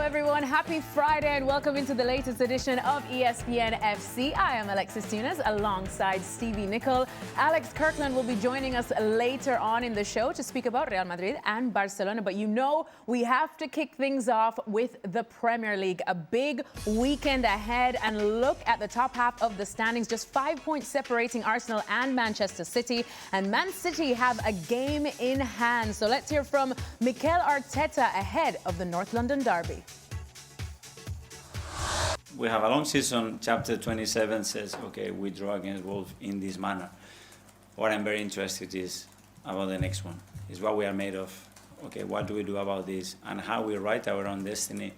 everyone. Happy Friday and welcome into the latest edition of ESPN FC. I am Alexis Tunes alongside Stevie Nicol. Alex Kirkland will be joining us later on in the show to speak about Real Madrid and Barcelona. But you know, we have to kick things off with the Premier League. A big weekend ahead, and look at the top half of the standings. Just 5 points separating Arsenal and Manchester City. And Man City have a game in hand. So let's hear from Mikel Arteta ahead of the North London derby. We have a long season. Chapter 27 says, okay, we draw against Wolves in this manner. What I'm very interested is about the next one. Is what we are made of. Okay, what do we do about this? And how we write our own destiny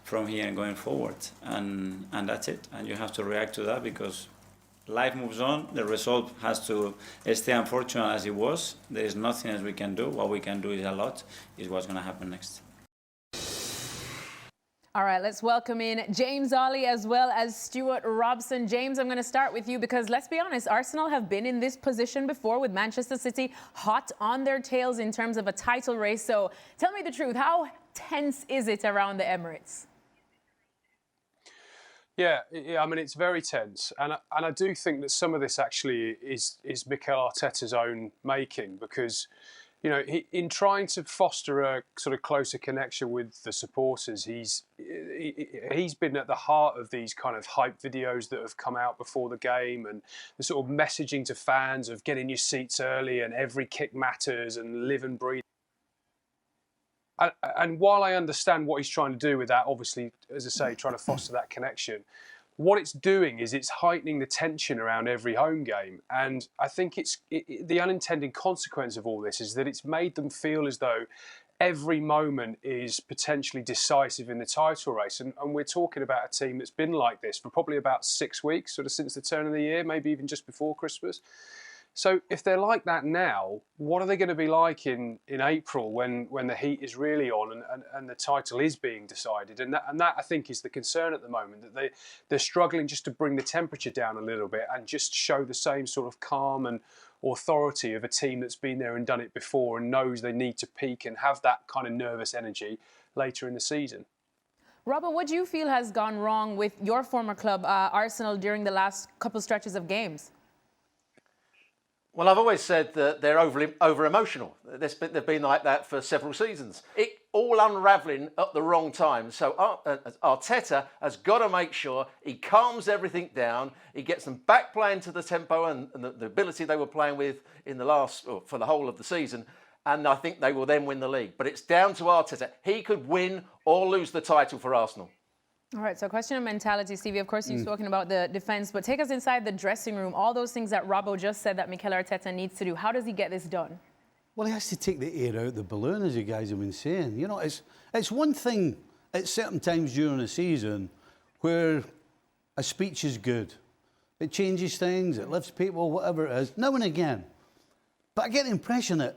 from here and going forward. And that's it. And you have to react to that because life moves on. The result has to stay unfortunate as it was. There is nothing else we can do. What we can do is a lot, is what's going to happen next. All right, let's welcome in James Ollie as well as Stuart Robson. James, I'm going to start with you because let's be honest, Arsenal have been in this position before with Manchester City hot on their tails in terms of a title race. So tell me the truth, how tense is it around the Emirates? Yeah, I mean, it's very tense. And I do think that some of this actually is Mikel Arteta's own making because, you know, in trying to foster a sort of closer connection with the supporters, he's been at the heart of these kind of hype videos that have come out before the game and the sort of messaging to fans of get in your seats early and every kick matters and live and breathe. And while I understand what he's trying to do with that, obviously, as I say, trying to foster that connection, what it's doing is it's heightening the tension around every home game. And I think the unintended consequence of all this is that it's made them feel as though every moment is potentially decisive in the title race. And we're talking about a team that's been like this for probably about 6 weeks, sort of since the turn of the year, maybe even just before Christmas. So if they're like that now, what are they going to be like in April when the heat is really on and the title is being decided? And that I think is the concern at the moment, that they're struggling just to bring the temperature down a little bit and just show the same sort of calm and authority of a team that's been there and done it before and knows they need to peak and have that kind of nervous energy later in the season. Robert, what do you feel has gone wrong with your former club, Arsenal, during the last couple stretches of games? Well, I've always said that they're over-emotional. They've been like that for several seasons. It all unravelling at the wrong time. So Arteta has got to make sure he calms everything down. He gets them back playing to the tempo and the ability they were playing with in the for the whole of the season. And I think they will then win the league. But it's down to Arteta. He could win or lose the title for Arsenal. All right, so question of mentality, Stevie. Of course, you're talking about the defence, but take us inside the dressing room. All those things that Robbo just said that Mikel Arteta needs to do. How does he get this done? Well, he has to take the air out the balloon, as you guys have been saying. You know, it's one thing at certain times during the season where a speech is good. It changes things, it lifts people, whatever it is, now and again. But I get the impression that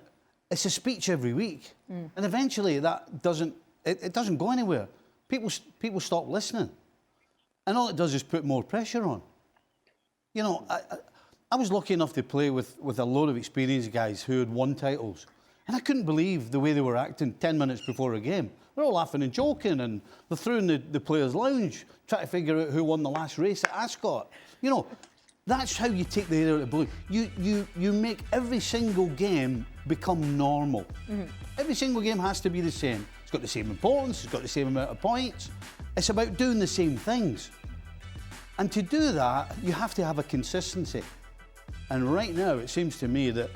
it's a speech every week. And eventually that doesn't go anywhere. People stop listening. And all it does is put more pressure on. You know, I was lucky enough to play with a load of experienced guys who had won titles. And I couldn't believe the way they were acting 10 minutes before a game. They're all laughing and joking, and they're through in the players' lounge trying to figure out who won the last race at Ascot. You know, that's how you take the air out of the balloon. You make every single game become normal. Every single game has to be the same. It's got the same importance, it's got the same amount of points. It's about doing the same things. And to do that, you have to have a consistency. And right now, it seems to me that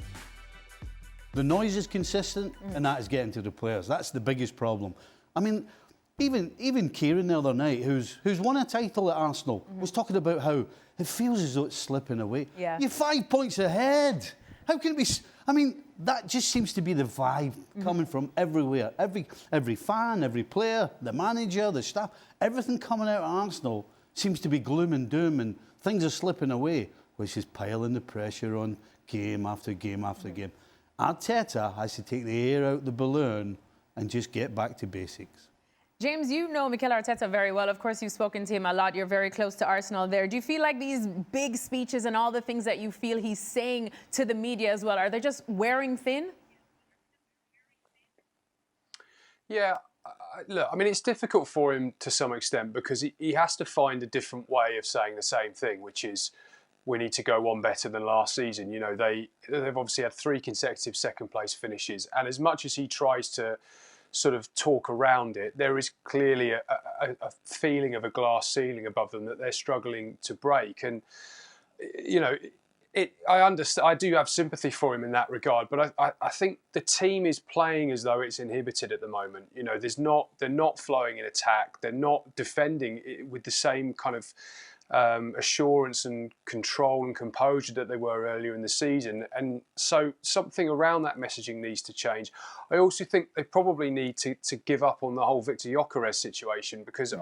the noise is consistent and that is getting to the players. That's the biggest problem. I mean, even Kieran the other night, who's won a title at Arsenal, was talking about how it feels as though it's slipping away. Yeah. You're 5 points ahead. How can it be? I mean, that just seems to be the vibe coming from everywhere. Every fan, every player, the manager, the staff, everything coming out of Arsenal seems to be gloom and doom and things are slipping away, which is piling the pressure on game after game after game. Arteta has to take the air out the balloon and just get back to basics. James, you know Mikel Arteta very well. Of course, you've spoken to him a lot. You're very close to Arsenal there. Do you feel like these big speeches and all the things that you feel he's saying to the media as well, are they just wearing thin? Yeah, look, I mean, it's difficult for him to some extent because he has to find a different way of saying the same thing, which is we need to go one better than last season. You know, they've obviously had 3 consecutive second place finishes, and as much as he tries to sort of talk around it, there is clearly a feeling of a glass ceiling above them that they're struggling to break. And you know, I understand. I do have sympathy for him in that regard, but I think the team is playing as though it's inhibited at the moment. You know, they're not flowing in attack. They're not defending with the same kind of assurance and control and composure that they were earlier in the season. And so something around that messaging needs to change. I also think they probably need to give up on the whole Victor Gyökeres situation because,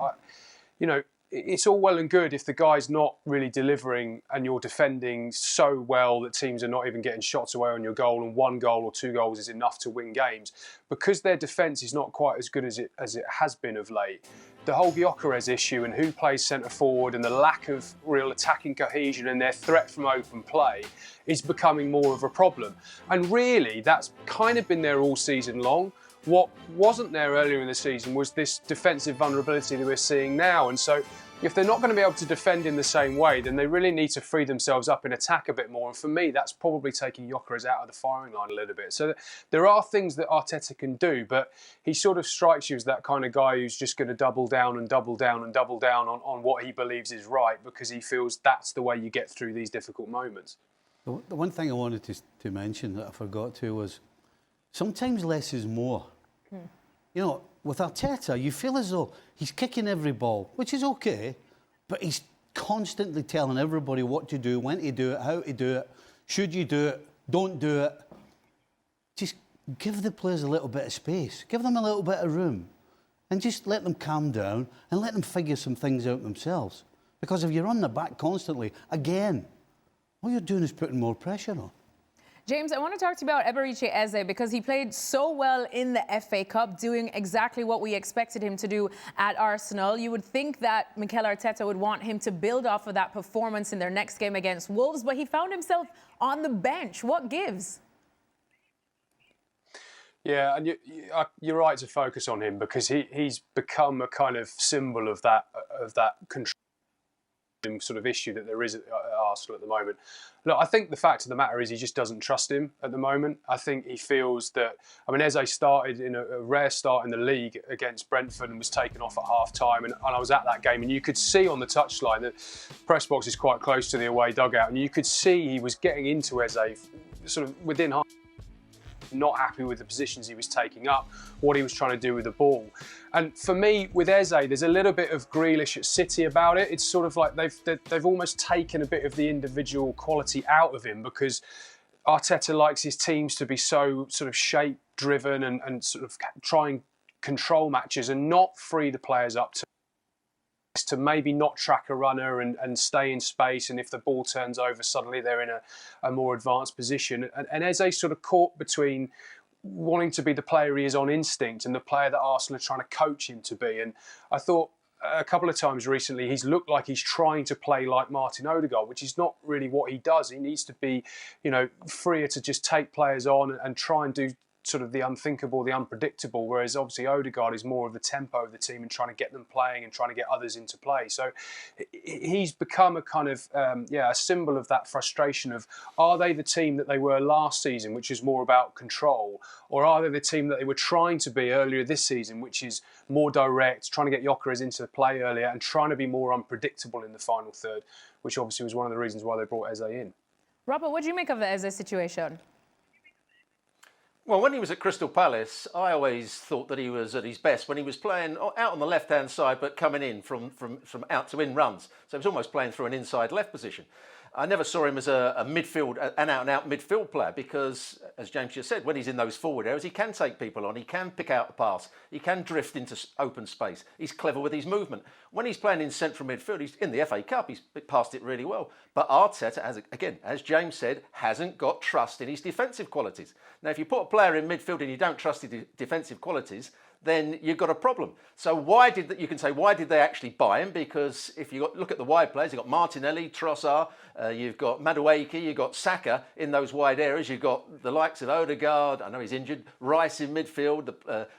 you know, it's all well and good if the guy's not really delivering and you're defending so well that teams are not even getting shots away on your goal, and 1 goal or 2 goals is enough to win games. Because their defence is not quite as good as it has been of late, the whole Gyökeres issue and who plays centre forward and the lack of real attacking cohesion and their threat from open play is becoming more of a problem. And really, that's kind of been there all season long. What wasn't there earlier in the season was this defensive vulnerability that we're seeing now. And so if they're not going to be able to defend in the same way, then they really need to free themselves up in attack a bit more. And for me, that's probably taking Gyökeres out of the firing line a little bit. So there are things that Arteta can do, but he sort of strikes you as that kind of guy who's just going to double down and double down and double down on what he believes is right because he feels that's the way you get through these difficult moments. The one thing I wanted to mention that I forgot to was sometimes less is more. You know, with Arteta, you feel as though he's kicking every ball, which is okay, but he's constantly telling everybody what to do, when to do it, how to do it, should you do it, don't do it. Just give the players a little bit of space, give them a little bit of room, and just let them calm down and let them figure some things out themselves. Because if you're on their back constantly, again, all you're doing is putting more pressure on. James, I want to talk to you about Eberechi Eze because he played so well in the FA Cup, doing exactly what we expected him to do at Arsenal. You would think that Mikel Arteta would want him to build off of that performance in their next game against Wolves, but he found himself on the bench. What gives? Yeah, and you're right to focus on him because he's become a kind of symbol of that control sort of issue that there is at Arsenal at the moment. Look, I think the fact of the matter is he just doesn't trust him at the moment. I think he feels that, I mean, Eze started in a rare start in the league against Brentford and was taken off at half-time, and I was at that game, and you could see on the touchline that press box is quite close to the away dugout, and you could see he was getting into Eze sort of within half, not happy with the positions he was taking up, what he was trying to do with the ball. And for me, with Eze, there's a little bit of Grealish at City about it. It's sort of like they've almost taken a bit of the individual quality out of him because Arteta likes his teams to be so sort of shape-driven and sort of try and control matches and not free the players up to maybe not track a runner and stay in space, and if the ball turns over, suddenly they're in a more advanced position. And Eze sort of caught between wanting to be the player he is on instinct and the player that Arsenal are trying to coach him to be. And I thought a couple of times recently he's looked like he's trying to play like Martin Odegaard, which is not really what he does. He needs to be, you know, freer to just take players on and try and do sort of the unthinkable, the unpredictable, whereas obviously Odegaard is more of the tempo of the team and trying to get them playing and trying to get others into play. So he's become a kind of, a symbol of that frustration of, are they the team that they were last season, which is more about control, or are they the team that they were trying to be earlier this season, which is more direct, trying to get Gyökeres into play earlier and trying to be more unpredictable in the final third, which obviously was one of the reasons why they brought Eze in. Robert, what do you make of the Eze situation? Well, when he was at Crystal Palace, I always thought that he was at his best when he was playing out on the left-hand side, but coming in from out to in runs. So he was almost playing through an inside left position. I never saw him as an out-and-out midfield player because, as James just said, when he's in those forward areas, he can take people on, he can pick out a pass, he can drift into open space, he's clever with his movement. When he's playing in central midfield, he's in the FA Cup, he's passed it really well. But Arteta, as James said, hasn't got trust in his defensive qualities. Now, if you put a player in midfield and you don't trust his defensive qualities, then you've got a problem. So you can say, why did they actually buy him? Because if you look at the wide players, you've got Martinelli, Trossard, you've got Madueke, you've got Saka in those wide areas. You've got the likes of Odegaard, I know he's injured, Rice in midfield,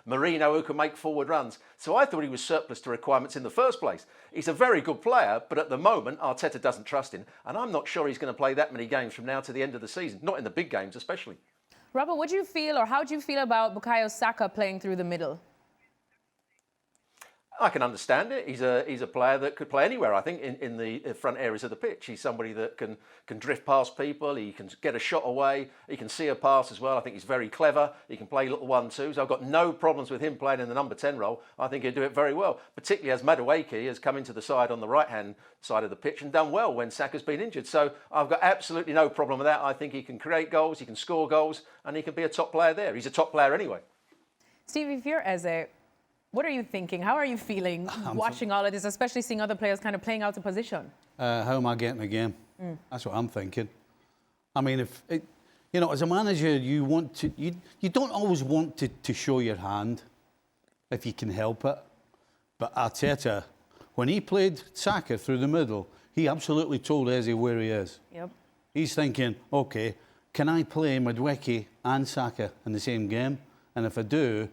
Mourinho who can make forward runs. So I thought he was surplus to requirements in the first place. He's a very good player, but at the moment Arteta doesn't trust him. And I'm not sure he's going to play that many games from now to the end of the season, not in the big games especially. Robert, what do you feel, or how do you feel about Bukayo Saka playing through the middle? I can understand it. He's a player that could play anywhere, I think, in the front areas of the pitch. He's somebody that can drift past people. He can get a shot away. He can see a pass as well. I think he's very clever. He can play little 1-2s. I've got no problems with him playing in the number 10 role. I think he'll do it very well, particularly as Madueke has come into the side on the right-hand side of the pitch and done well when Saka's been injured. So I've got absolutely no problem with that. I think he can create goals, he can score goals, and he can be a top player there. He's a top player anyway. Steve, if you're Eze, what are you thinking? How are you feeling watching all of this, especially seeing other players kind of playing out of position? How am I getting the game? That's what I'm thinking. I mean, as a manager, you don't always want to show your hand if you can help it. But Arteta, when he played Saka through the middle, he absolutely told Eze where he is. Yep. He's thinking, okay, can I play Madueke and Saka in the same game? And if I do,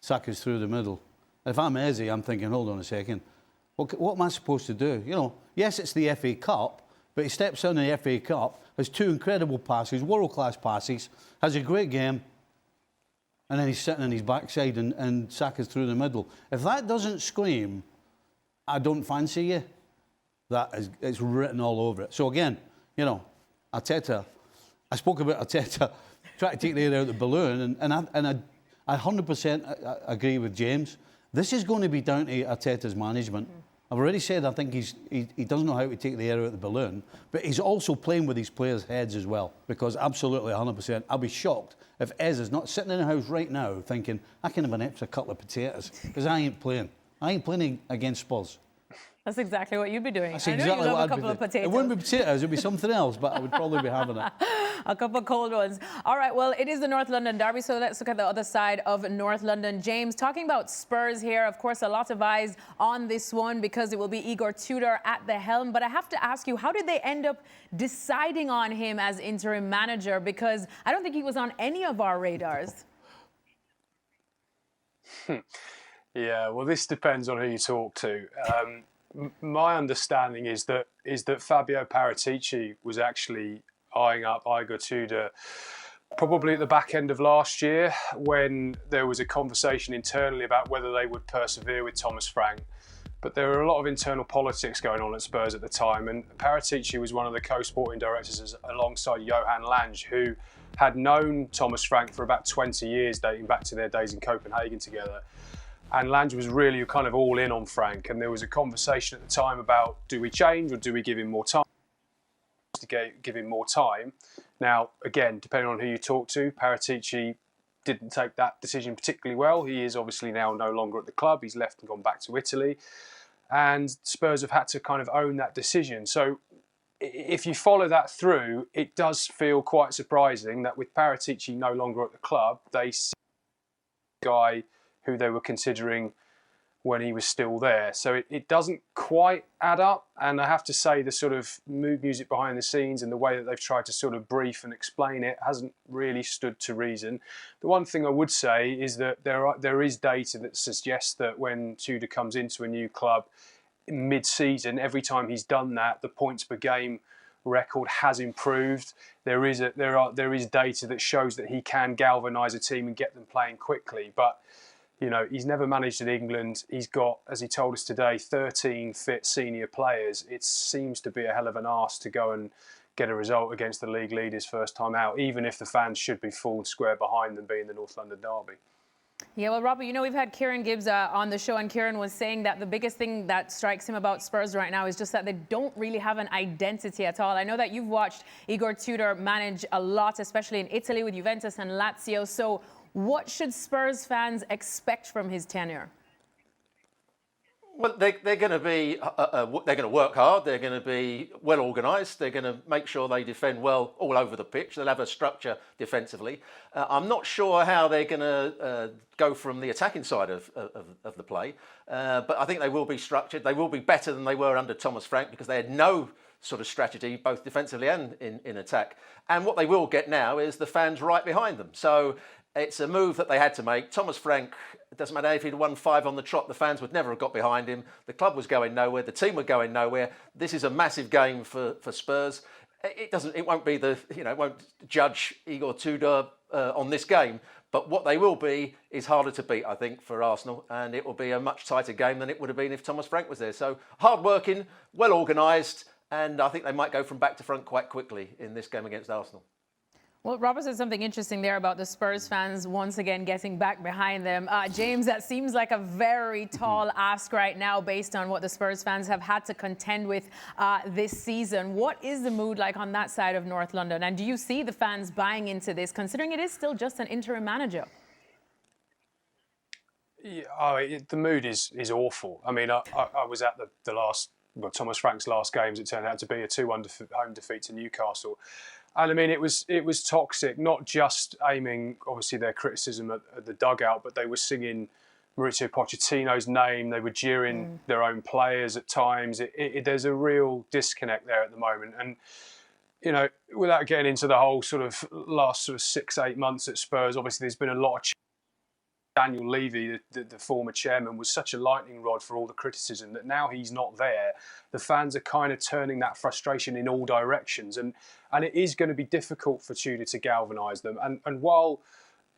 Saka's through the middle. If I'm Eze, I'm thinking, hold on a second, what am I supposed to do? Yes, it's the FA Cup, but he steps in the FA Cup, has two incredible passes, world-class passes, has a great game, and then he's sitting on his backside and Saka's through the middle. If that doesn't scream, I don't fancy you, it's written all over it. So again, Arteta, I spoke about Arteta trying to take the air out of the balloon, and I 100% agree with James. This is going to be down to Arteta's management. I've already said I think he doesn't know how to take the air out of the balloon, but he's also playing with his players' heads as well, because absolutely 100%. I'll be shocked if Ez is not sitting in the house right now thinking, I can have an extra couple of potatoes, because I ain't playing. I ain't playing against Spurs. That's exactly what you'd be doing. That's I know exactly you love what a couple of potatoes. It wouldn't be potatoes, it'd be something else, but I would probably be having it. A couple of cold ones. All right, well, it is the North London derby, so let's look at the other side of North London. James, talking about Spurs here, of course, a lot of eyes on this one because it will be Igor Tudor at the helm. But I have to ask you, how did they end up deciding on him as interim manager? Because I don't think he was on any of our radars. Yeah, well, this depends on who you talk to. My understanding is that Fabio Paratici was actually eyeing up Igor Tudor probably at the back end of last year, when there was a conversation internally about whether they would persevere with Thomas Frank. But there were a lot of internal politics going on at Spurs at the time, and Paratici was one of the co-sporting directors alongside Johan Lange, who had known Thomas Frank for about 20 years, dating back to their days in Copenhagen together. And Lange was really kind of all in on Frank, and there was a conversation at the time about, do we change or do we give him more time? To give him more time. Now, again, depending on who you talk to, Paratici didn't take that decision particularly well. He is obviously now no longer at the club. He's left and gone back to Italy. And Spurs have had to kind of own that decision. So if you follow that through, it does feel quite surprising that with Paratici no longer at the club, they see a guy who they were considering when he was still there. So it doesn't quite add up. And I have to say the sort of mood music behind the scenes and the way that they've tried to sort of brief and explain it hasn't really stood to reason. The one thing I would say is that there is data that suggests that when Tudor comes into a new club mid-season, every time he's done that, the points per game record has improved. There is data that shows that he can galvanise a team and get them playing quickly. But he's never managed in England. He's got, as he told us today, 13 fit senior players. It seems to be a hell of an arse to go and get a result against the league leaders first time out, even if the fans should be full square behind them being the North London derby. Yeah, well, Robert, we've had Kieran Gibbs on the show, and Kieran was saying that the biggest thing that strikes him about Spurs right now is just that they don't really have an identity at all. I know that you've watched Igor Tudor manage a lot, especially in Italy with Juventus and Lazio. So what should Spurs fans expect from his tenure? Well, they're going to be. They're going to work hard. They're going to be well organised. They're going to make sure they defend well all over the pitch. They'll have a structure defensively. I'm not sure how they're going to go from the attacking side of the play, but I think they will be structured. They will be better than they were under Thomas Frank because they had no sort of strategy, both defensively and in attack. And what they will get now is the fans right behind them. So it's a move that they had to make. Thomas Frank, it doesn't matter if he'd won 5 on the trot, the fans would never have got behind him. The club was going nowhere. The team were going nowhere. This is a massive game for Spurs. It won't be it won't judge Igor Tudor on this game. But what they will be is harder to beat, I think, for Arsenal. And it will be a much tighter game than it would have been if Thomas Frank was there. So hard-working, well organised, and I think they might go from back to front quite quickly in this game against Arsenal. Well, Robert said something interesting there about the Spurs fans once again getting back behind them. James, that seems like a very tall ask right now based on what the Spurs fans have had to contend with this season. What is the mood like on that side of North London? And do you see the fans buying into this, considering it is still just an interim manager? Yeah, the mood is awful. I mean, I was at the last, Thomas Frank's last games. It turned out to be a 2-1 home defeat to Newcastle. And I mean, it was toxic, not just aiming, obviously, their criticism at the dugout, but they were singing Mauricio Pochettino's name. They were jeering their own players at times. There's a real disconnect there at the moment. And, you know, without getting into the whole sort of last sort of 6-8 months at Spurs, obviously there's been a lot of Daniel Levy, the former chairman, was such a lightning rod for all the criticism that now he's not there, the fans are kind of turning that frustration in all directions. And it is going to be difficult for Tudor to galvanise them. And while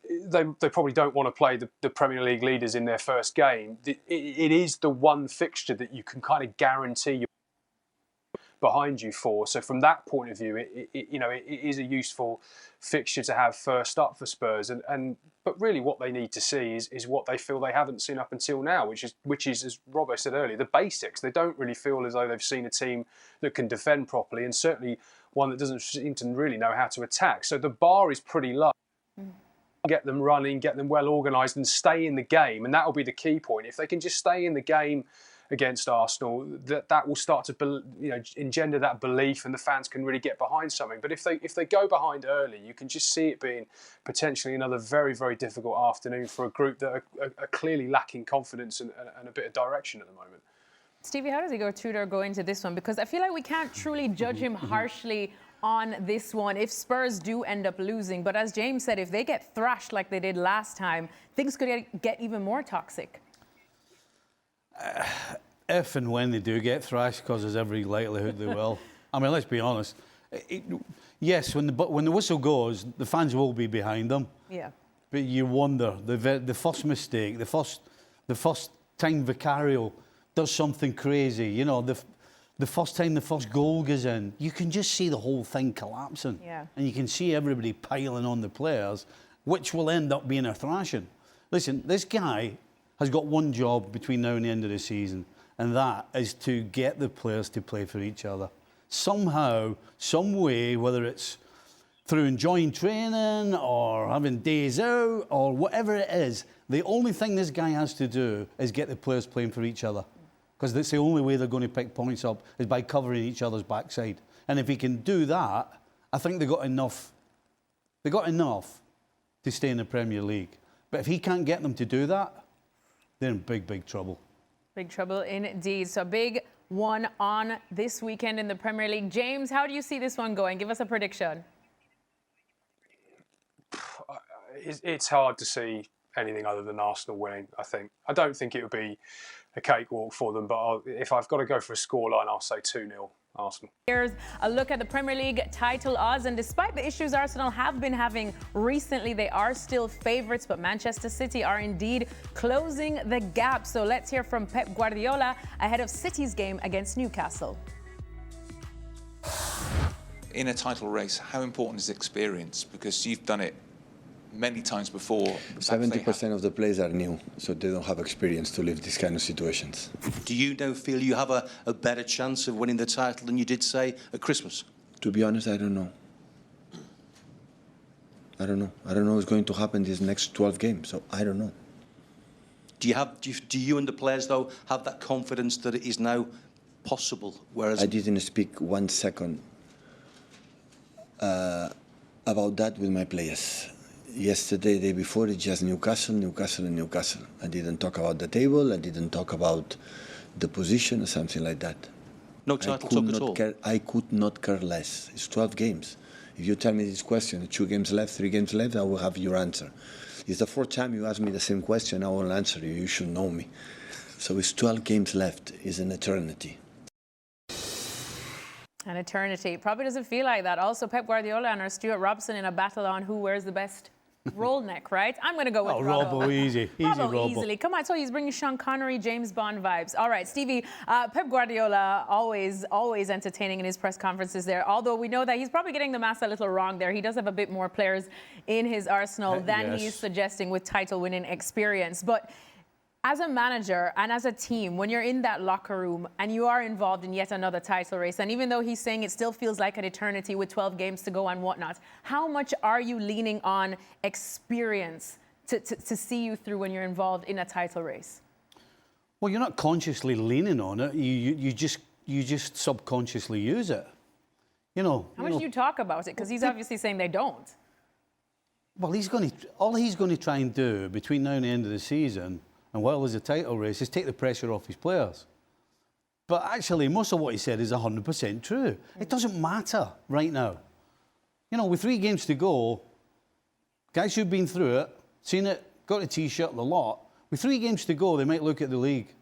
they probably don't want to play the Premier League leaders in their first game, it is the one fixture that you can kind of guarantee you're behind you for. So from that point of view, it is a useful fixture to have first up for Spurs. But really what they need to see is what they feel they haven't seen up until now, which is, as Robbo said earlier, the basics. They don't really feel as though they've seen a team that can defend properly, and certainly one that doesn't seem to really know how to attack. So the bar is pretty low. Get them running, get them well organised and stay in the game, and that will be the key point. If they can just stay in the game against Arsenal, that will start to engender that belief, and the fans can really get behind something. But if they go behind early, you can just see it being potentially another very, very difficult afternoon for a group that are clearly lacking confidence and a bit of direction at the moment. Stevie, how does Igor Tudor go into this one? Because I feel like we can't truly judge him harshly on this one if Spurs do end up losing. But as James said, if they get thrashed like they did last time, things could get even more toxic. If and when they do get thrashed, because there's every likelihood they will. I mean, let's be honest. Yes, when the whistle goes, the fans will be behind them. Yeah. But you wonder, the first mistake, the first time Vicario does something crazy, you know, the first time the first goal goes in, you can just see the whole thing collapsing. Yeah. And you can see everybody piling on the players, which will end up being a thrashing. Listen, this guy has got one job between now and the end of the season, and that is to get the players to play for each other. Somehow, some way, whether it's through enjoying training or having days out or whatever it is, the only thing this guy has to do is get the players playing for each other. Because that's the only way they're going to pick points up is by covering each other's backside. And if he can do that, I think they got enough to stay in the Premier League. But if he can't get them to do that, they're in big, big trouble. Big trouble indeed. So big one on this weekend in the Premier League. James, how do you see this one going? Give us a prediction. It's hard to see anything other than Arsenal winning, I think. I don't think it would be a cakewalk for them, but if I've got to go for a scoreline, I'll say 2-0 Arsenal. Here's a look at the Premier League title odds, and despite the issues Arsenal have been having recently, they are still favourites, but Manchester City are indeed closing the gap. So let's hear from Pep Guardiola ahead of City's game against Newcastle. In a title race, how important is experience? Because you've done it many times before. 70% of the players are new, so they don't have experience to live these kind of situations. Do you feel you have a better chance of winning the title than you did, say, at Christmas? To be honest, I don't know. I don't know what's going to happen these next 12 games, so I don't know. Do you and the players, though, have that confidence that it is now possible? Whereas I didn't speak 1 second about that with my players. Yesterday, day before, it's just Newcastle, Newcastle, and Newcastle. I didn't talk about the table. I didn't talk about the position or something like that. No title talk at all? I could not care less. It's 12 games. If you tell me this question, 2 games left, 3 games left, I will have your answer. It's the 4th time you ask me the same question, I will answer you. You should know me. So it's 12 games left. It's an eternity. An eternity. Probably doesn't feel like that. Also, Pep Guardiola and Stuart Robson in a battle on who wears the best roll neck, right? I'm going to go with Robbo, easy. Robbo, easily. Come on, I told you he's bringing Sean Connery, James Bond vibes. All right, Stevie, Pep Guardiola, always entertaining in his press conferences there. Although we know that he's probably getting the math a little wrong there. He does have a bit more players in his arsenal than he's suggesting with title-winning experience. But as a manager and as a team, when you're in that locker room and you are involved in yet another title race, and even though he's saying it still feels like an eternity with 12 games to go and whatnot, how much are you leaning on experience to see you through when you're involved in a title race? Well, you're not consciously leaning on it. You just subconsciously use it. You know. How much do you talk about it? Because he's obviously saying they don't. Well, all he's going to try and do between now and the end of the season, and while there's a title race, is take the pressure off his players. But actually, most of what he said is 100% true. It doesn't matter right now. You know, with 3 games to go, guys who've been through it, seen it, got a T-shirt, the lot, with 3 games to go, they might look at the league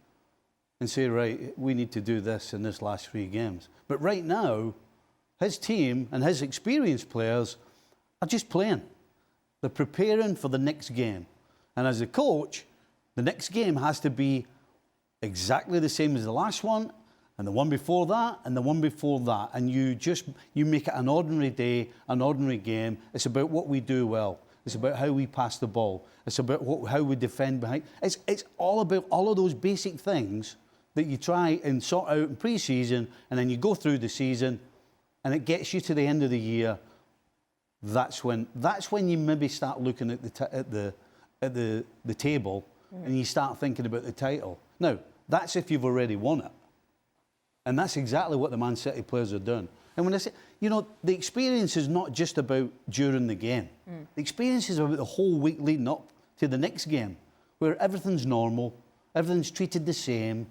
and say, right, we need to do this in this last 3 games. But right now, his team and his experienced players are just playing. They're preparing for the next game. And as a coach, the next game has to be exactly the same as the last one, and the one before that, and the one before that. And you make it an ordinary day, an ordinary game. It's about what we do well. It's about how we pass the ball. It's about how we defend behind. It's all about all of those basic things that you try and sort out in pre-season, and then you go through the season, and it gets you to the end of the year. That's when you maybe start looking at the table. And you start thinking about the title. Now, that's if you've already won it. And that's exactly what the Man City players are doing. And when I say, you know, the experience is not just about during the game. The experience is about the whole week leading up to the next game, where everything's normal, everything's treated the same.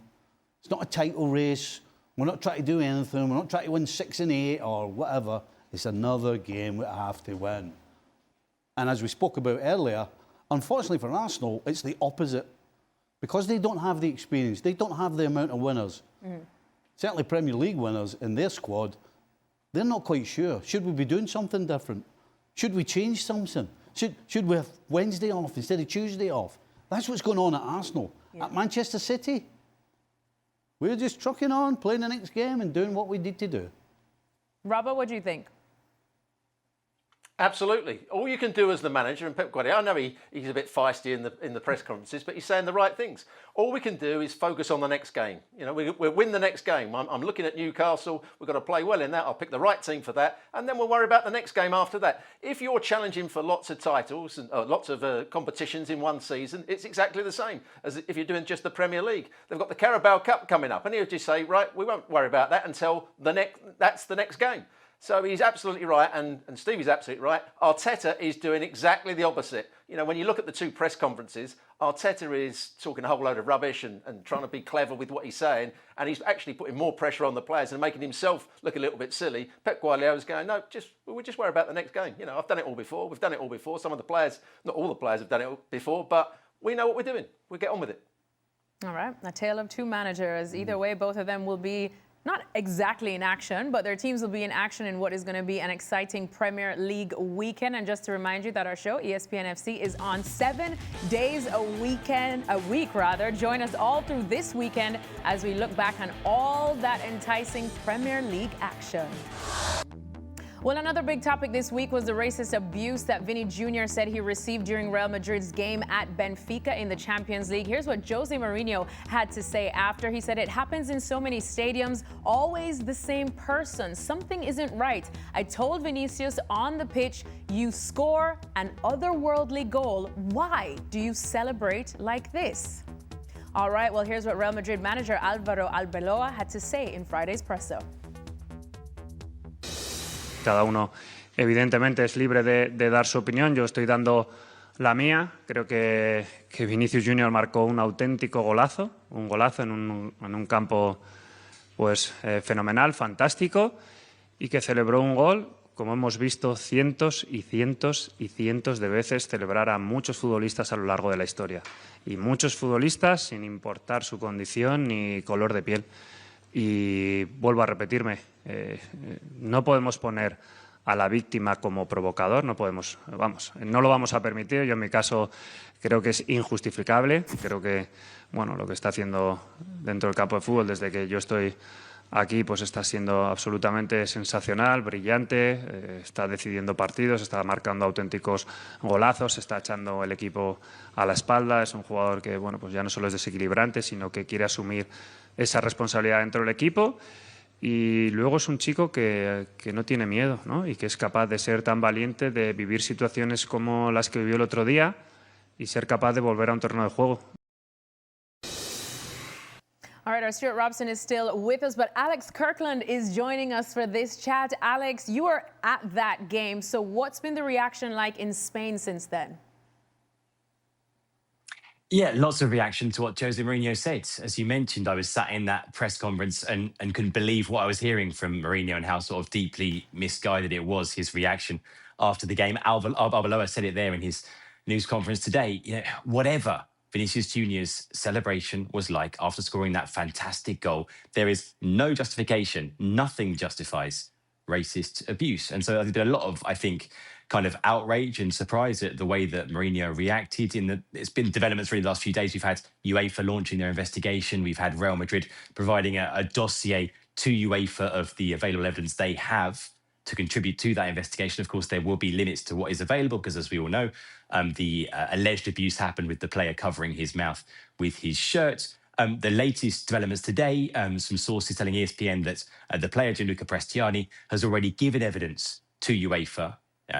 It's not a title race. We're not trying to do anything. We're not trying to win 6 and 8 or whatever. It's another game we have to win. And as we spoke about earlier, unfortunately for Arsenal, it's the opposite. Because they don't have the experience, they don't have the amount of winners. Certainly Premier League winners in their squad, they're not quite sure. Should we be doing something different? Should we change something? Should we have Wednesday off instead of Tuesday off? That's what's going on at Arsenal. At Manchester City, we're just trucking on, playing the next game and doing what we need to do. Robbo, what do you think? Absolutely. All you can do as the manager, and Pep Guardiola, I know he's a bit feisty in the press conferences, but he's saying the right things. All we can do is focus on the next game. You know, we'll win the next game. I'm looking at Newcastle. We've got to play well in that. I'll pick the right team for that, and then we'll worry about the next game after that. If you're challenging for lots of titles and lots of competitions in one season, it's exactly the same as if you're doing just the Premier League. They've got the Carabao Cup coming up, and he'll just say, right, we won't worry about that until that's the next game. So he's absolutely right, and Stevie's absolutely right. Arteta is doing exactly the opposite. You know, when you look at the 2 press conferences, Arteta is talking a whole load of rubbish and trying to be clever with what he's saying, and he's actually putting more pressure on the players and making himself look a little bit silly. Pep Guardiola is going, no, we'll just worry about the next game. You know, I've done it all before. We've done it all before. Some of the players, not all the players have done it before, but we know what we're doing. We'll get on with it. All right, a tale of 2 managers. Either way, both of them will be not exactly in action, but their teams will be in action in what is going to be an exciting Premier League weekend. And just to remind you that our show, ESPN FC, is on 7 days a week. Join us all through this weekend as we look back on all that enticing Premier League action. Well, another big topic this week was the racist abuse that Vinny Jr. said he received during Real Madrid's game at Benfica in the Champions League. Here's what Jose Mourinho had to say after. He said, "It happens in so many stadiums, always the same person. Something isn't right. I told Vinicius on the pitch, you score an otherworldly goal. Why do you celebrate like this?" All right, well, here's what Real Madrid manager Álvaro Arbeloa had to say in Friday's presser. Cada uno, evidentemente, es libre de dar su opinión. Yo estoy dando la mía. Creo que Vinicius Jr marcó un auténtico golazo, un golazo en un campo pues, fenomenal, fantástico, y que celebró un gol, como hemos visto cientos y cientos y cientos de veces celebrar a muchos futbolistas a lo largo de la historia. Y muchos futbolistas sin importar su condición ni color de piel. Y vuelvo a repetirme, no podemos poner a la víctima como provocador, no lo vamos a permitir. Yo en mi caso creo que es injustificable, creo que lo que está haciendo dentro del campo de fútbol desde que yo estoy aquí pues está siendo absolutamente sensacional, brillante, está decidiendo partidos, está marcando auténticos golazos, está echando el equipo a la espalda, es un jugador que pues ya no solo es desequilibrante, sino que quiere asumir esa responsabilidad dentro del equipo. Y luego es un chico que no tiene miedo, ¿no? Y que es capaz de ser tan valiente, de vivir situaciones como las que vivió el otro día y ser capaz de volver a un terreno de juego. All right, our Stuart Robson is still with us, but Alex Kirkland is joining us for this chat. Alex, you were at that game, so what's been the reaction like in Spain since then? Yeah, lots of reaction to what Jose Mourinho said. As you mentioned, I was sat in that press conference and couldn't believe what I was hearing from Mourinho and how sort of deeply misguided it was, his reaction after the game. Arbeloa said it there in his news conference today. Whatever Vinicius Jr.'s celebration was like after scoring that fantastic goal, there is no justification. Nothing justifies racist abuse. And so there's been a lot of, I think, kind of outrage and surprise at the way that Mourinho reacted. It's been developments really the last few days. We've had UEFA launching their investigation. We've had Real Madrid providing a dossier to UEFA of the available evidence they have to contribute to that investigation. Of course, there will be limits to what is available because, as we all know, the alleged abuse happened with the player covering his mouth with his shirt. The latest developments today, some sources telling ESPN that the player Gianluca Prestiani has already given evidence to UEFA,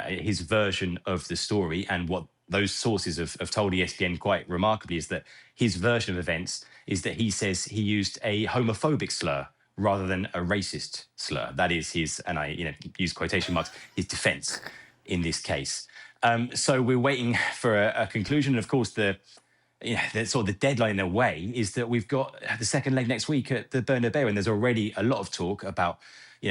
his version of the story. And what those sources have told ESPN quite remarkably is that his version of events is that he says he used a homophobic slur rather than a racist slur. That is his, and I use quotation marks, his defense in this case. So we're waiting for a conclusion. And of course, the sort of the deadline in a way is that we've got the second leg next week at the Bernabeu, and there's already a lot of talk about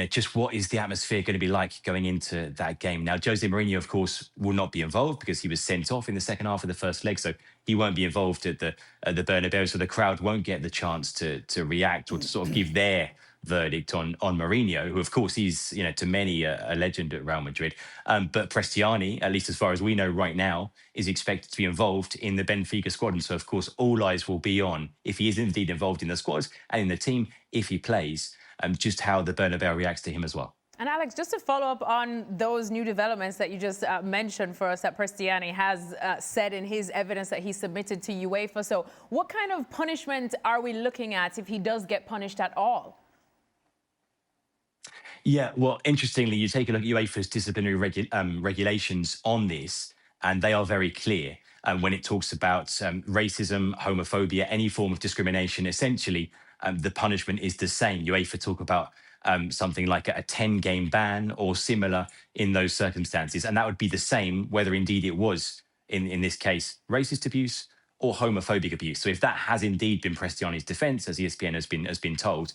just what is the atmosphere going to be like going into that game. Now, Jose Mourinho, of course, will not be involved because he was sent off in the second half of the first leg, so he won't be involved at the Bernabeu, so the crowd won't get the chance to react or to sort of give their verdict on Mourinho, who of course is to many a legend at Real Madrid. But Prestiani, at least as far as we know right now, is expected to be involved in the Benfica squad. And so of course all eyes will be on, if he is indeed involved in the squad and in the team, if he plays, just how the Bernabeu reacts to him as well. And Alex, just to follow up on those new developments that you just mentioned for us, that Prestiani has said in his evidence that he submitted to UEFA. So what kind of punishment are we looking at if he does get punished at all? Yeah, well, interestingly, you take a look at UEFA's disciplinary regulations on this, and they are very clear. When it talks about racism, homophobia, any form of discrimination, essentially, the punishment is the same. UEFA talk about something like a 10-game ban or similar in those circumstances. And that would be the same whether indeed it was, in this case, racist abuse or homophobic abuse. So if that has indeed been Prestiani's defense, as ESPN has been told,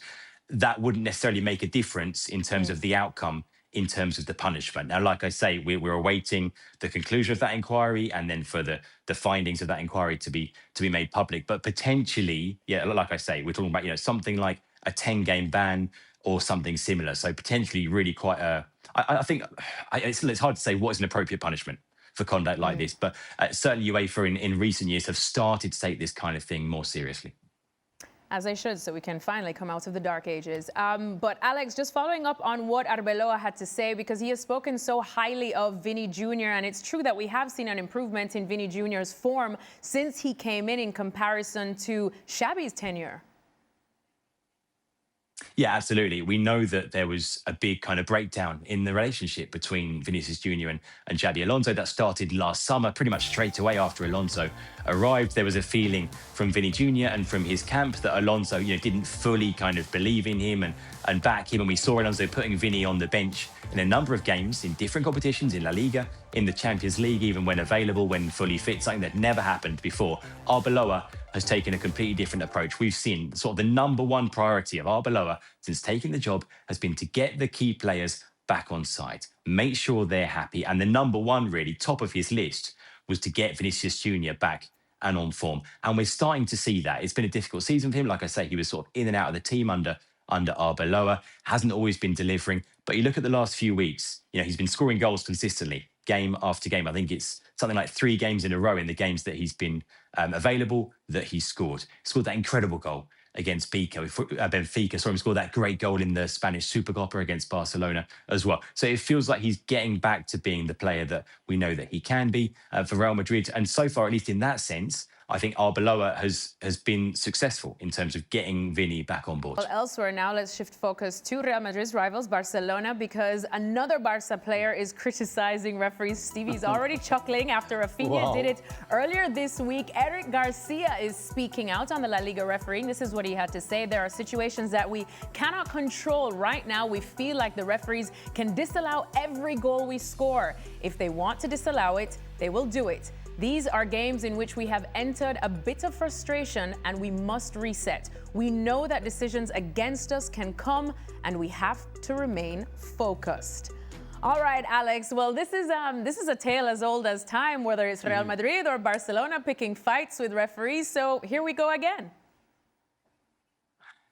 that wouldn't necessarily make a difference in terms of the outcome, in terms of the punishment. Now, like I say, we're awaiting the conclusion of that inquiry and then for the findings of that inquiry to be made public. But potentially, yeah, like I say, we're talking about something like a 10-game ban or something similar. So potentially really quite I think it's hard to say what is an appropriate punishment for conduct like this. But certainly UEFA in recent years have started to take this kind of thing more seriously. As they should, so we can finally come out of the dark ages. But Alex, just following up on what Arbeloa had to say, because he has spoken so highly of Vinny Jr., and it's true that we have seen an improvement in Vinny Jr.'s form since he came in comparison to Xabi's tenure. Yeah, absolutely. We know that there was a big kind of breakdown in the relationship between Vinicius Jr. and Xabi Alonso that started last summer, pretty much straight away after Alonso arrived. There was a feeling from Vinny Jr. and from his camp that Alonso, didn't fully kind of believe in him and back him. And we saw Alonso putting Vinny on the bench in a number of games in different competitions, in La Liga, in the Champions League, even when available, when fully fit, something that never happened before. Arbeloa has taken a completely different approach. We've seen sort of the number one priority of Arbeloa since taking the job has been to get the key players back on side, make sure they're happy. And the number one, really, top of his list was to get Vinicius Jr. back and on form. And we're starting to see that. It's been a difficult season for him. Like I say, he was sort of in and out of the team under Arbeloa, hasn't always been delivering. But you look at the last few weeks, he's been scoring goals consistently, game after game. I think it's something like 3 games in a row in the games that he's been available that he scored. He scored that incredible goal against Benfica. Sorry, he scored that great goal in the Spanish Supercopa against Barcelona as well. So it feels like he's getting back to being the player that we know that he can be for Real Madrid. And so far, at least in that sense, I think Arbeloa has been successful in terms of getting Vinny back on board. Well, elsewhere now, let's shift focus to Real Madrid's rivals, Barcelona, because another Barca player is criticizing referees. Stevie's already chuckling after Rafinha did it earlier this week. Eric Garcia is speaking out on the La Liga refereeing. This is what he had to say. There are situations that we cannot control right now. We feel like the referees can disallow every goal we score. If they want to disallow it, they will do it. These are games in which we have entered a bit of frustration and we must reset. We know that decisions against us can come and we have to remain focused. All right, Alex. Well, this is a tale as old as time, whether it's Real Madrid or Barcelona picking fights with referees. So here we go again.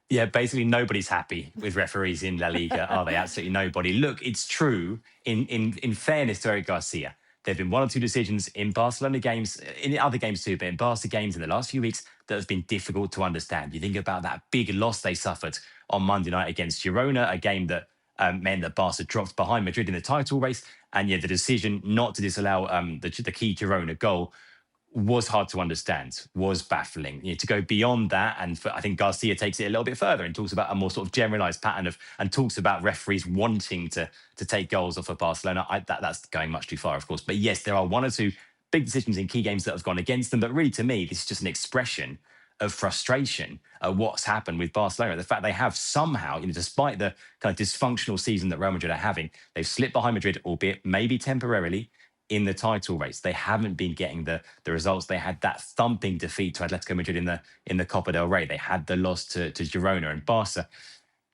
Yeah, basically nobody's happy with referees in La Liga, are they? Absolutely nobody. Look, it's true. In fairness to Eric Garcia, there have been 1 or 2 decisions in Barcelona games, in other games too, but in Barca games in the last few weeks that has been difficult to understand. You think about that big loss they suffered on Monday night against Girona, a game that meant that Barca dropped behind Madrid in the title race. And the decision not to disallow the key Girona goal was hard to understand, was baffling. To go beyond that, and I think Garcia takes it a little bit further and talks about a more sort of generalised pattern and talks about referees wanting to take goals off of Barcelona. That's going much too far, of course. But yes, there are 1 or 2 big decisions in key games that have gone against them. But really, to me, this is just an expression of frustration at what's happened with Barcelona. The fact they have somehow, despite the kind of dysfunctional season that Real Madrid are having, they've slipped behind Madrid, albeit maybe temporarily, in the title race. They haven't been getting the results. They had that thumping defeat to Atletico Madrid in the Copa del Rey. They had the loss to Girona and Barca.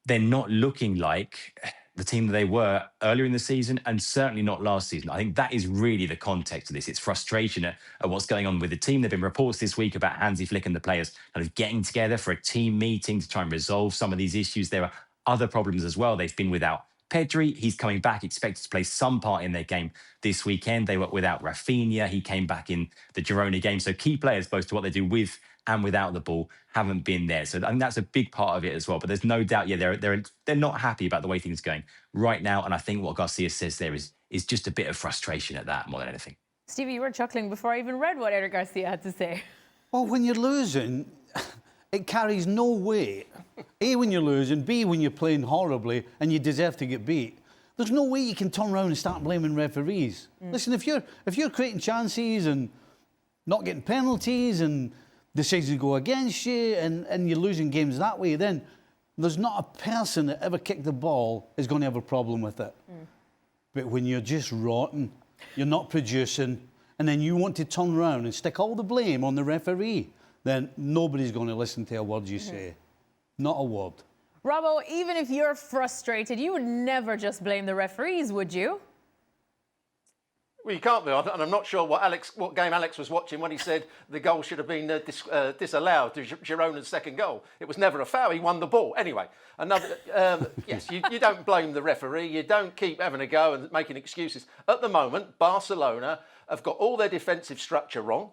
They're not looking like the team that they were earlier in the season, and certainly not last season. I think that is really the context of this. It's frustration at what's going on with the team. There have been reports this week about Hansi Flick and the players kind of getting together for a team meeting to try and resolve some of these issues. There are other problems as well. They've been without Pedri. He's coming back, expected to play some part in their game this weekend. They were without Rafinha. He came back in the Girona game. So key players, both to what they do with and without the ball, haven't been there. So I think that's a big part of it as well. But there's no doubt, they're not happy about the way things are going right now. And I think what Garcia says there is just a bit of frustration at that more than anything. Stevie, you were chuckling before I even read what Eric Garcia had to say. Well, when you're losing, it carries no weight. A, when you're losing. B, when you're playing horribly and you deserve to get beat. There's no way you can turn around and start blaming referees. Listen, if you're creating chances and not getting penalties and decisions go against you and you're losing games that way, then there's not a person that ever kicked the ball is going to have a problem with it. But when you're just rotten, you're not producing, and then you want to turn around and stick all the blame on the referee, then nobody's going to listen to a word you say. Not a word. Robbo, even if you're frustrated, you would never just blame the referees, would you? Well, you can't be, and I'm not sure what game Alex was watching when he said the goal should have been disallowed, Girona's second goal. It was never a foul, he won the ball. Anyway, yes, you don't blame the referee, you don't keep having a go and making excuses. At the moment, Barcelona have got all their defensive structure wrong.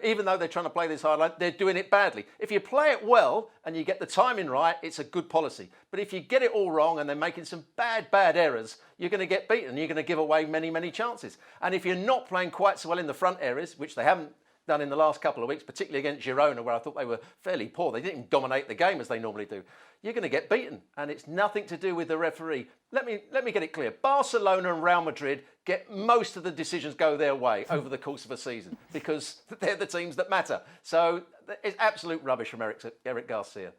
Even though they're trying to play this hard line, they're doing it badly. If you play it well and you get the timing right, it's a good policy. But if you get it all wrong and they're making some bad errors, you're going to get beaten. You're going to give away many chances. And if you're not playing quite so well in the front areas, which they haven't done in the last couple of weeks, particularly against Girona, where I thought they were fairly poor. They didn't dominate the game as they normally do. You're going to get beaten, and it's nothing to do with the referee. Let me get it clear. Barcelona and Real Madrid get most of the decisions go their way over the course of a season because they're the teams that matter. So it's absolute rubbish from Eric Garcia.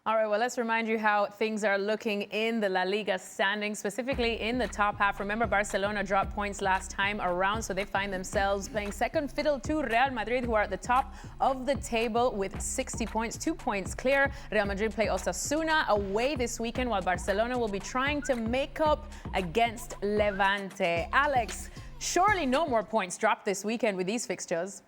All right, well, let's remind you how things are looking in the La Liga standings, specifically in the top half. Remember, Barcelona dropped points last time around, so they find themselves playing second fiddle to Real Madrid, who are at the top of the table with 60 points, 2 points clear. Real Madrid play Osasuna away this weekend, while Barcelona will be trying to make up against Levante. Alex, surely no more points dropped this weekend with these fixtures.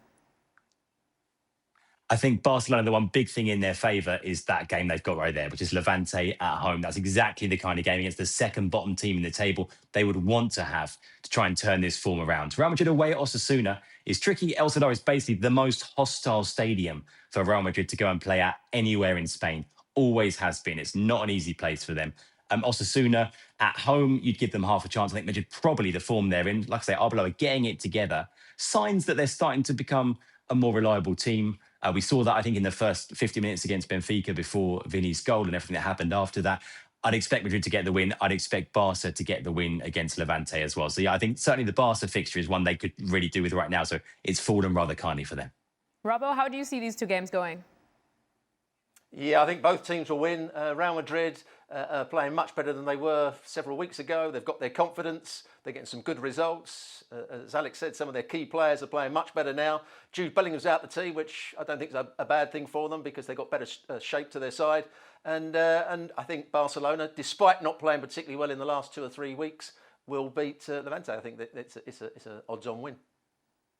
I think Barcelona, the one big thing in their favour is that game they've got right there, which is Levante at home. That's exactly the kind of game against the second bottom team in the table they would want to have to try and turn this form around. Real Madrid away at Osasuna is tricky. El Sadar is basically the most hostile stadium for Real Madrid to go and play at anywhere in Spain. Always has been. It's not an easy place for them. Osasuna at home, you'd give them half a chance. I think Madrid, probably the form they're in, like I say, Arbeloa are getting it together. Signs that they're starting to become a more reliable team. We saw that, I think, in the first 50 minutes against Benfica before Vini's goal and everything that happened after that. I'd expect Madrid to get the win. I'd expect Barca to get the win against Levante as well. So, yeah, I think certainly the Barca fixture is one they could really do with right now. So it's fallen rather kindly for them. Robbo, how do you see these two games going? Yeah, I think both teams will win. Real Madrid are playing much better than they were several weeks ago. They've got their confidence. They're getting some good results. As Alex said, some of their key players are playing much better now. Jude Bellingham's out the team, which I don't think is a bad thing for them because they've got better shape to their side. And I think Barcelona, despite not playing particularly well in the last 2 or 3 weeks, will beat Levante. I think that it's an odds-on win.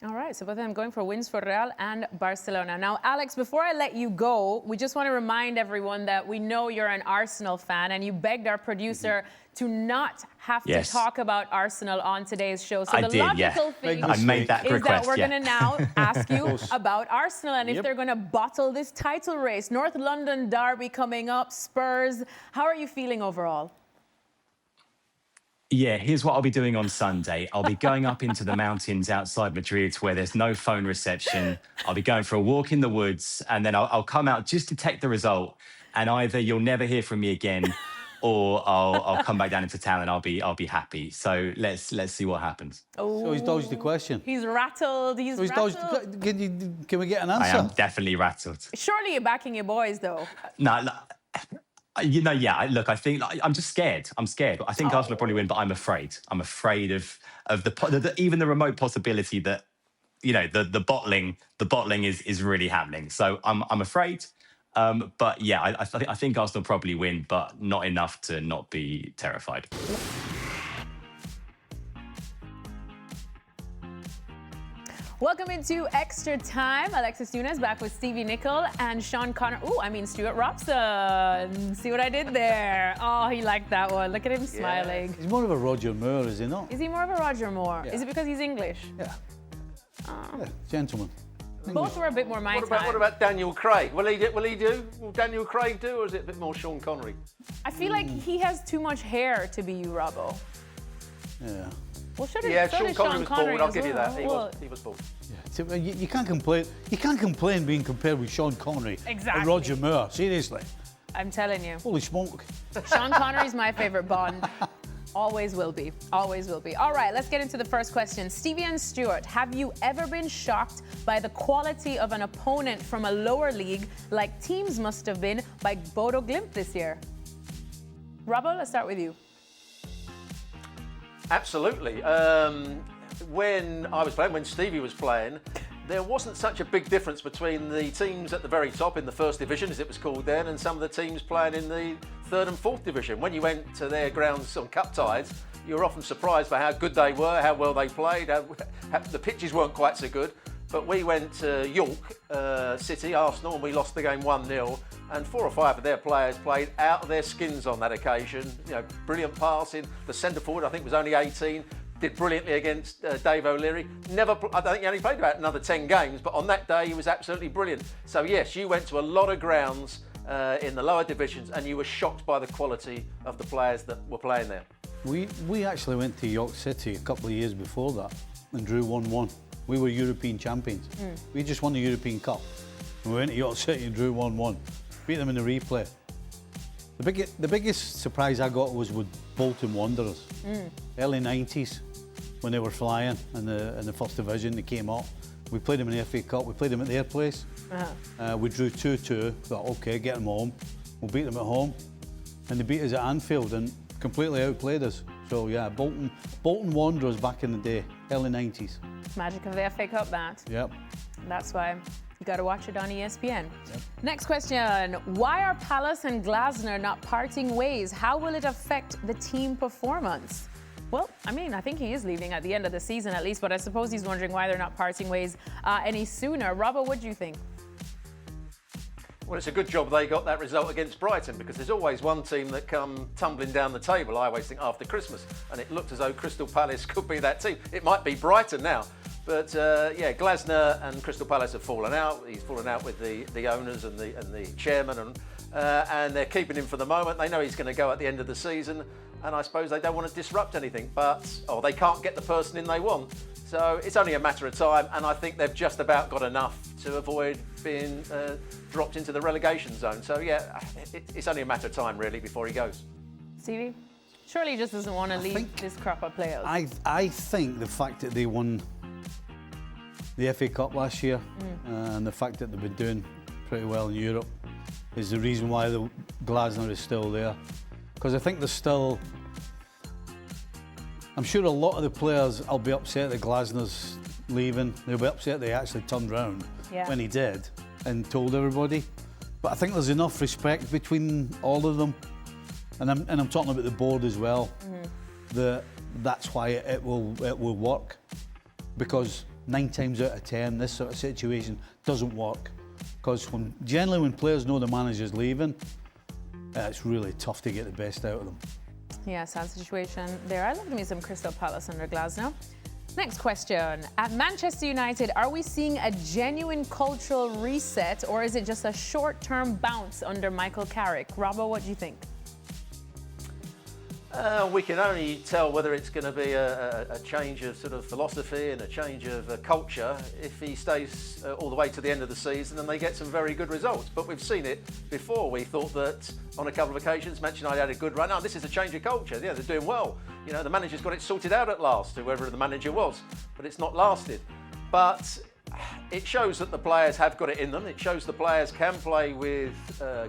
All right, so both of them going for wins for Real and Barcelona. Now, Alex, before I let you go, we just want to remind everyone that we know you're an Arsenal fan, and you begged our producer to not have to talk about Arsenal on today's show. So the logical thing I made that is request, that we're going to now ask you about Arsenal and if they're going to bottle this title race. North London derby coming up, Spurs. How are you feeling overall? Yeah, here's what I'll be doing on Sunday. I'll be going up into the mountains outside Madrid where there's no phone reception. I'll be going for a walk in the woods, and then I'll come out just to take the result. And either you'll never hear from me again, or I'll come back down into town and I'll be happy. So let's see what happens. Oh, so he's dodged the question. He's rattled. He's rattled. Can we get an answer? I am definitely rattled. Surely you're backing your boys, though. No. You know, yeah. Look, I think I'm just scared. I'm scared. I think Arsenal will probably win, but I'm afraid. I'm afraid of even the remote possibility that, you know, the bottling is really happening. So I'm afraid. But yeah, I think Arsenal probably win, but not enough to not be terrified. Welcome into Extra Time. Alexis Nunes back with Stevie Nicol and Sean Connor. Stuart Robson. See what I did there? Oh, he liked that one. Look at him smiling. He's more of a Roger Moore, is he not? Is he more of a Roger Moore? Yeah. Is it because he's English? Yeah. Gentleman. Both were a bit more my time. What about Daniel Craig? Will Daniel Craig do, or is it a bit more Sean Connery? I feel like he has too much hair to be you, Robbo. Yeah. Well, Sean Connery was bald. I'll give you that. He was bald. Yeah. You can't complain. You can't complain being compared with Sean Connery and Roger Moore. Seriously. I'm telling you. Holy smoke. Sean Connery's my favorite Bond. Always will be. Always will be. All right, let's get into the first question. Stevie and Stuart, have you ever been shocked by the quality of an opponent from a lower league, like teams must have been by Bodo Glimt this year? Robbo, let's start with you. Absolutely. When I was playing, when Stevie was playing, there wasn't such a big difference between the teams at the very top in the first division, as it was called then, and some of the teams playing in the third and fourth division. When you went to their grounds on cup ties, you were often surprised by how good they were, how well they played. The pitches weren't quite so good. But we went to York City, Arsenal, and we lost the game 1-0. And 4 or 5 of their players played out of their skins on that occasion. You know, brilliant passing. The centre forward, I think, was only 18. Did brilliantly against Dave O'Leary. I don't think he only played about another 10 games, but on that day he was absolutely brilliant. So yes, you went to a lot of grounds in the lower divisions, and you were shocked by the quality of the players that were playing there. We actually went to York City a couple of years before that and drew 1-1. We were European champions. We just won the European Cup. We went to York City and drew 1-1. Beat them in the replay. The biggest surprise I got was with Bolton Wanderers. Early 90s, when they were flying in the first division, they came up. We played them in the FA Cup. We played them at their place. We drew 2-2. Thought, okay, get them home. We'll beat them at home. And they beat us at Anfield and completely outplayed us. So yeah, Bolton Wanderers back in the day, early 90s. Magic of the FA Cup, that. Yep. That's why you got to watch it on ESPN. Yep. Next question. Why are Palace and Glasner not parting ways? How will it affect the team performance? Well, I mean, I think he is leaving at the end of the season at least, but I suppose he's wondering why they're not parting ways any sooner. Robbo, what do you think? Well, it's a good job they got that result against Brighton, because there's always one team that come tumbling down the table, I always think, after Christmas. And it looked as though Crystal Palace could be that team. It might be Brighton now. But yeah, Glasner and Crystal Palace have fallen out. He's fallen out with the owners and the chairman, and they're keeping him for the moment. They know he's going to go at the end of the season, and I suppose they don't want to disrupt anything. Or they can't get the person in they want. So it's only a matter of time, and I think they've just about got enough to avoid being dropped into the relegation zone. So yeah, it's only a matter of time really before he goes. Stevie? Surely he just doesn't want to leave this crop of players. I think the fact that they won the FA Cup last year and the fact that they've been doing pretty well in Europe is the reason why the Glasner is still there. Because I think there's still... I'm sure a lot of the players will be upset that Glasner's leaving. They'll be upset they actually turned round when he did and told everybody. But I think there's enough respect between all of them, and I'm talking about the board as well. That's why it will work, because 9 times out of 10 this sort of situation doesn't work. Because generally when players know the manager's leaving, it's really tough to get the best out of them. Yeah, sad situation there. I love me some Crystal Palace under Glasner. Next question. At Manchester United, are we seeing a genuine cultural reset, or is it just a short-term bounce under Michael Carrick? Robbo, what do you think? We can only tell whether it's going to be a change of sort of philosophy and a change of culture if he stays all the way to the end of the season and they get some very good results. But we've seen it before. We thought that on a couple of occasions, Manchester United had a good run. Oh, this is a change of culture. Yeah, they're doing well. You know, the manager's got it sorted out at last, whoever the manager was, but it's not lasted. But it shows that the players have got it in them. It shows the players can play with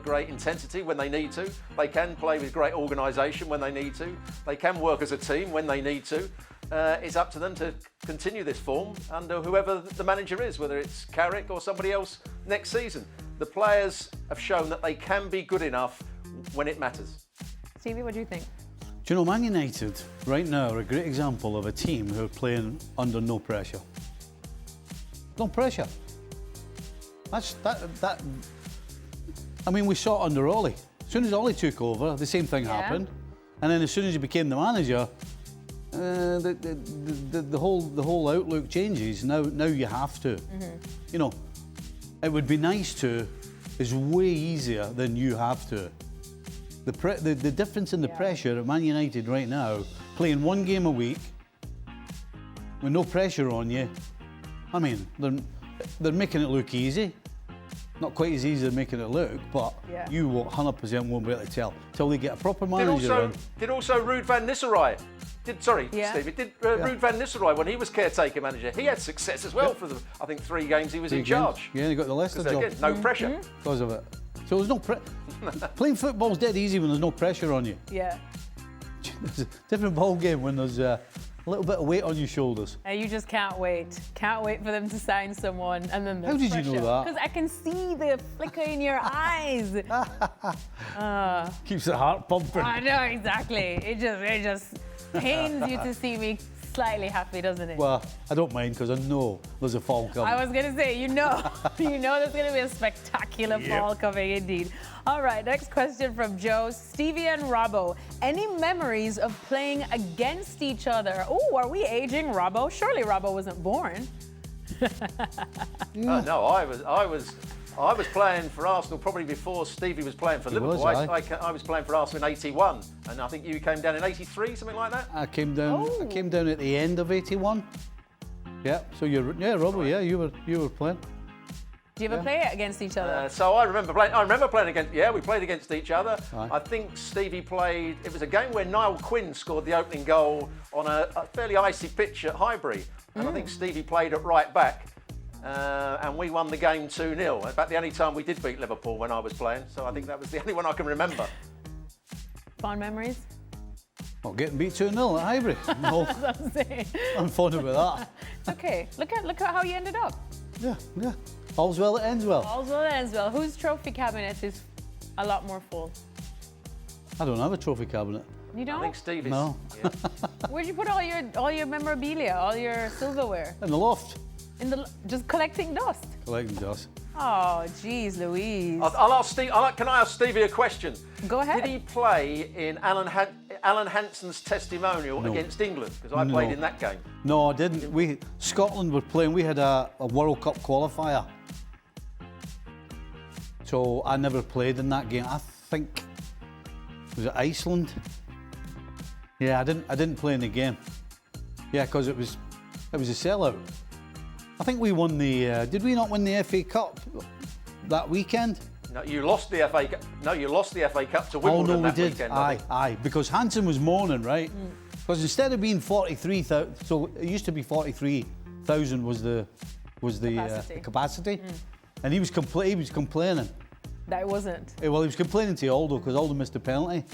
great intensity when they need to. They can play with great organisation when they need to. They can work as a team when they need to. It's up to them to continue this form under whoever the manager is, whether it's Carrick or somebody else next season. The players have shown that they can be good enough when it matters. Stevie, what do you think? Do you know, Man United right now are a great example of a team who are playing under no pressure. No pressure. That. I mean, we saw it under Ollie. As soon as Ollie took over, the same thing happened, and then as soon as he became the manager, the whole outlook changes. Now you have to. You know, it would be nice to is way easier than you have to. The difference in the pressure at Man United right now, playing 1 game a week with no pressure on you. I mean, they're making it look easy. Not quite as easy as making it look, but you 100% won't be able to tell till they get a proper manager. Did also Ruud van Nistelrooy? Stevie, did Ruud van Nistelrooey, when he was caretaker manager, he had success as well for the, I think, 3 games he was in charge. Yeah, he got the Leicester job. Again, no pressure. Because of it. So there's no playing football's dead easy when there's no pressure on you. Yeah. It's a different ball game when there's a little bit of weight on your shoulders. You just can't wait. Can't wait for them to sign someone, and then how did you know that? Because I can see the flicker in your eyes. Keeps the heart pumping. I know, exactly. It just pains you to see me slightly happy, doesn't it? Well, I don't mind because I know there's a fall coming. I was going to say, you know there's going to be a spectacular fall coming indeed. All right, next question from Joe. Stevie and Robbo, any memories of playing against each other? Oh, are we aging Robbo? Surely Robbo wasn't born. No, I was playing for Arsenal probably before Stevie was playing for Liverpool. I was playing for Arsenal in '81, and I think you came down in '83, something like that. I came down at the end of '81. Yeah. So Robbo. Yeah, you were playing. Do you ever play against each other? So I remember playing against. Yeah, we played against each other. Aye. I think Stevie played. It was a game where Niall Quinn scored the opening goal on a fairly icy pitch at Highbury, and I think Stevie played at right back, and we won the game 2-0. In fact, the only time we did beat Liverpool when I was playing. So I think that was the only one I can remember. Fond memories? Well, getting beat 2-0 at Highbury. No, That's what I'm saying. I'm fond of that. Okay, look at how you ended up. Yeah. All's well that ends well. All's well that ends well. Whose trophy cabinet is a lot more full? I don't have a trophy cabinet. You don't? I think Stevie's. No. Yeah. Where'd you put all your memorabilia, all your silverware? In the loft. Just collecting dust. Collecting dust. Oh, geez, Louise. I'll ask Steve. Can I ask Stevie a question? Go ahead. Did he play in Alan Hansen's testimonial against England? Because I played in that game. No, I didn't. Scotland were playing. We had a World Cup qualifier. So I never played in that game. I think was it Iceland? Yeah, I didn't play in the game. Yeah, because it was a sellout. I think we won the. Did we not win the FA Cup that weekend? No, you lost the FA Cup. No, you lost the FA Cup to Wimbledon we that did. weekend. Aye. Because Hansen was moaning, right? Because instead of being 43,000, so it used to be 43,000 was the capacity, and he was complaining. That wasn't. Well, he was complaining to Aldo because Aldo missed a penalty.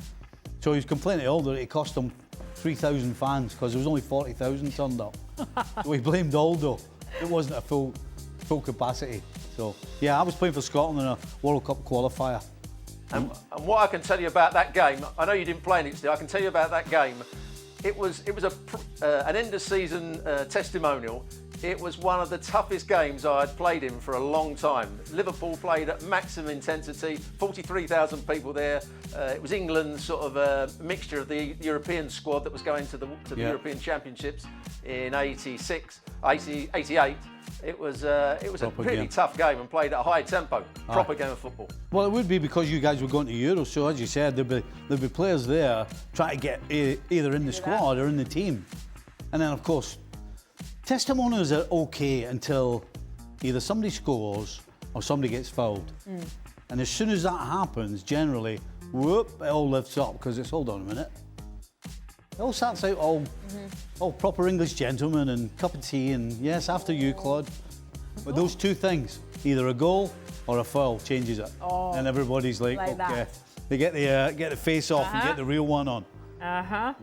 So he was complaining to Aldo that it cost him 3,000 fans because there was only 40,000 turned up. So he blamed Aldo. It wasn't a full capacity. So yeah, I was playing for Scotland in a World Cup qualifier. And what I can tell you about that game, I know you didn't play in it, Steve. I can tell you about that game. It was an end of season testimonial. It was one of the toughest games I had played in for a long time. Liverpool played at maximum intensity, 43,000 people there. It was England's sort of a mixture of the European squad that was going to the European Championships in 88. It was a really tough game and played at a high tempo, proper game of football. Well, it would be because you guys were going to Euros, so as you said, there'd be players there trying to get either in the squad or in the team. And then, of course, testimonials are okay until either somebody scores or somebody gets fouled. And as soon as that happens, generally, whoop, it all lifts up because it's, hold on a minute. It all starts out all proper English gentlemen and cup of tea and yes, after you, Claude. But those two things, either a goal or a foul, changes it. And everybody's like okay. That. They get the face off and get the real one on.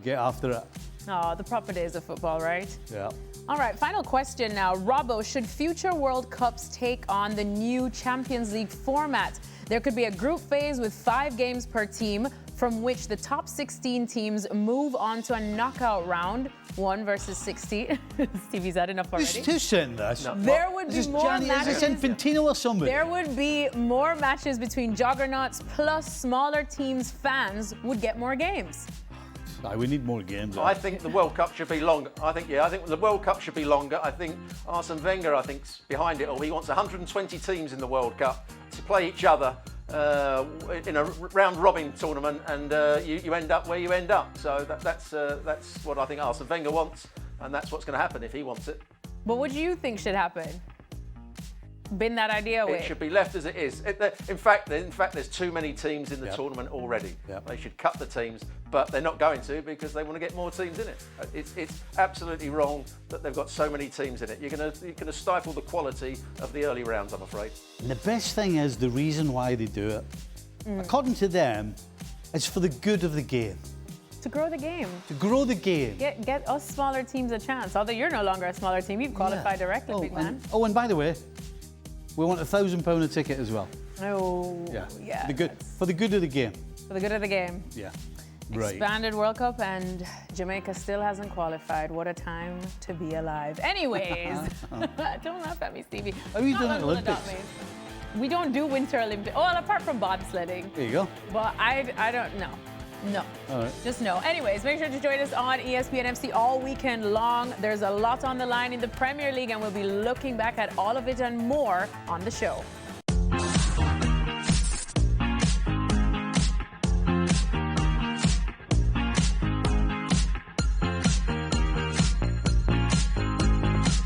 Get after it. Oh, the proper days of football, right? Yeah. All right, final question now. Robbo, should future World Cups take on the new Champions League format? There could be a group phase with 5 games per team, from which the top 16 teams move on to a knockout round, 1 versus 16. Stevie's had enough already. Who's saying this? No. There would be more matches. Is this Infantino or somebody? There would be more matches between juggernauts, plus smaller teams' fans would get more games. We need more games. I think the World Cup should be longer. I think the World Cup should be longer. I think Arsene Wenger, is behind it all. He wants 120 teams in the World Cup to play each other in a round-robin tournament, and you end up where you end up. So that's what I think Arsene Wenger wants, and that's what's going to happen if he wants it. But what do you think should happen? Bin that idea away. It should be left as it is. In fact, there's too many teams in the tournament already. They should cut the teams, but they're not going to because they want to get more teams in it. It's absolutely wrong that they've got so many teams in it. You're going to stifle the quality of the early rounds, I'm afraid. And the best thing is the reason why they do it. According to them, it's for the good of the game. To grow the game. To grow the game. Get us smaller teams a chance. Although you're no longer a smaller team, you've qualified directly, big man. And by the way, we want £1,000 a ticket as well. Oh, yeah. For the good of the game. For the good of the game. Yeah. Right. Expanded World Cup and Jamaica still hasn't qualified. What a time to be alive. Anyways, don't laugh at me, Stevie. Are you doing Olympics? We don't do Winter Olympics. Well, apart from bobsledding. There you go. But I don't know. No. All right. Just no. Anyways, make sure to join us on ESPN FC all weekend long. There's a lot on the line in the Premier League, and we'll be looking back at all of it and more on the show.